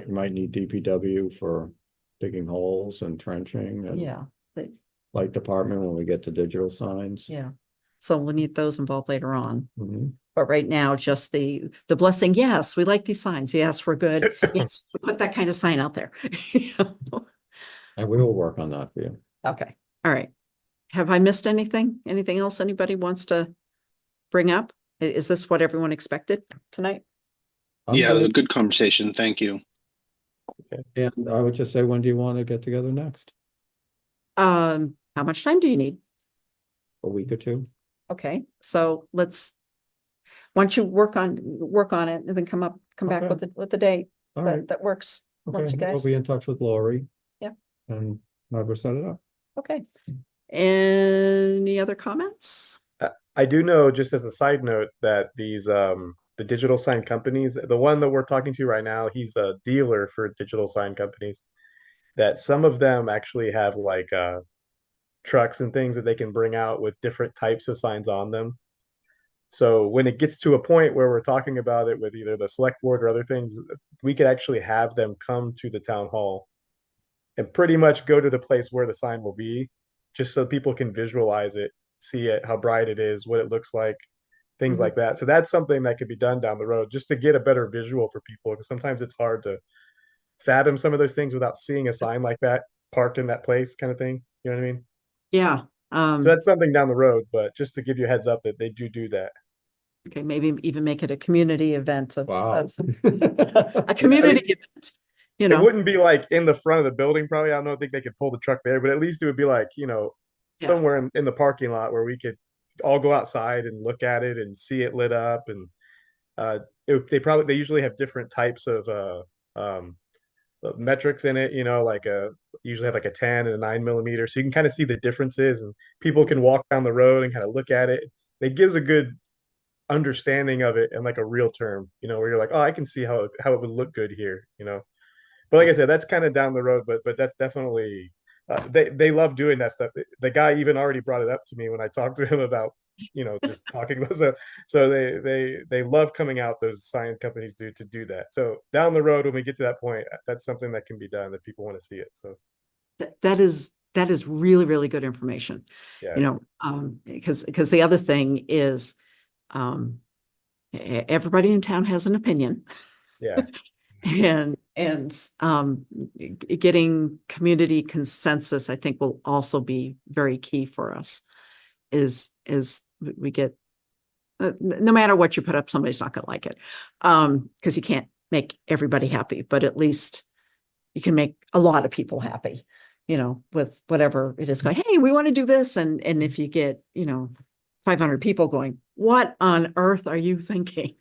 Speaker 2: might need DPW for digging holes and trenching and
Speaker 1: Yeah,
Speaker 2: light department when we get to digital signs.
Speaker 1: yeah. So we'll need those involved later on.
Speaker 2: Mhm.
Speaker 1: But right now, just the blessing, yes, we like these signs. Yes, we're good. Yes, we put that kind of sign out there.
Speaker 2: And we will work on that for you.
Speaker 1: Okay, all right. Have I missed anything? Anything else anybody wants to bring up? Is this what everyone expected tonight?
Speaker 2: I'm
Speaker 4: Yeah,
Speaker 2: good.
Speaker 4: good conversation. Thank you.
Speaker 2: And I would just say, when do you want to get together next?
Speaker 1: How much time do you need?
Speaker 2: A week or two?
Speaker 1: Okay, so why don't you work on it and then come back
Speaker 2: Okay.
Speaker 1: with the date
Speaker 2: All right.
Speaker 1: that works. Once
Speaker 2: Okay,
Speaker 1: you
Speaker 2: we'll
Speaker 1: guys,
Speaker 2: be in touch with Lori.
Speaker 1: Yeah.
Speaker 2: And have her set it up.
Speaker 1: okay. Any other comments?
Speaker 5: I do know, just as a side note, that these the digital sign companies, the one that we're talking to right now, he's a dealer for digital sign companies, that some of them actually have like trucks and things that they can bring out with different types of signs on them. So when it gets to a point where we're talking about it with either the select board or other things, we could actually have them come to the town hall and pretty much go to the place where the sign will be, just so people can visualize it, see it, how bright it is, what it looks like, things
Speaker 1: Mhm.
Speaker 5: like that. So that's something that could be done down the road, just to get a better visual for people, because sometimes it's hard to fathom some of those things without seeing a sign like that parked in that place, kind of thing. You know what I mean?
Speaker 1: Yeah,
Speaker 5: So that's something down the road, but just to give you a heads up that they do that.
Speaker 1: okay, maybe even make it a community event
Speaker 2: Wow.
Speaker 1: a community event, you
Speaker 5: It
Speaker 1: know,
Speaker 5: wouldn't be like in the front of the building, probably. I don't think they could pull the truck there, but at least it would be like,
Speaker 1: Yeah.
Speaker 5: somewhere in the parking lot where we could all go outside and look at it and see it lit up. And they usually have different types of metrics in it, like usually have like a 10 and a 9 millimeter. So you can kind of see the differences, and people can walk down the road and kind of look at it. It gives a good understanding of it in like a real term, where you're like, oh, I can see how it would look good here. But like I said, that's kind of down the road, but that's definitely they love doing that stuff. The guy even already brought it up to me when I talked to him about just talking about so they love coming out, those science companies do, to do that. So down the road, when we get to that point, that's something that can be done if people want to see it. So
Speaker 1: that is really, really good information,
Speaker 5: yeah,
Speaker 1: because the other thing is, everybody in town has an opinion.
Speaker 5: yeah,
Speaker 1: And getting community consensus, I think, will also be very key for us. Is we get, no matter what you put up, somebody's not going to like it, because you can't make everybody happy, but at least you can make a lot of people happy, with whatever it is going. Hey, we want to do this, and if you get 500 people going, what on earth are you thinking?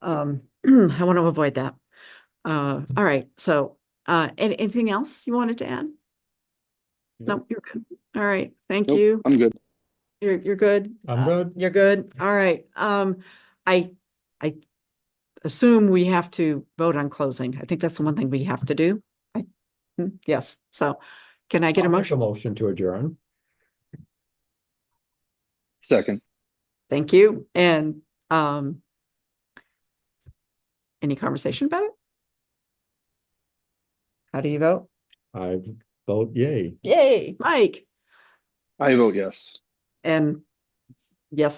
Speaker 1: I want to avoid that. All right. So, anything else you wanted to add? No, you're good. All right. Thank
Speaker 4: Nope,
Speaker 1: you.
Speaker 4: I'm good.
Speaker 1: You're good.
Speaker 2: I'm good.
Speaker 1: You're good. All right. I assume we have to vote on closing. I think that's the one thing we have to do. Yes. So can I get a
Speaker 2: I'll make
Speaker 1: motion?
Speaker 2: motion to adjourn.
Speaker 4: Second.
Speaker 1: Thank you. And, any conversation about it? How do you vote?
Speaker 2: I vote yay.
Speaker 1: Yay, Mike.
Speaker 4: I vote yes.
Speaker 1: And yes,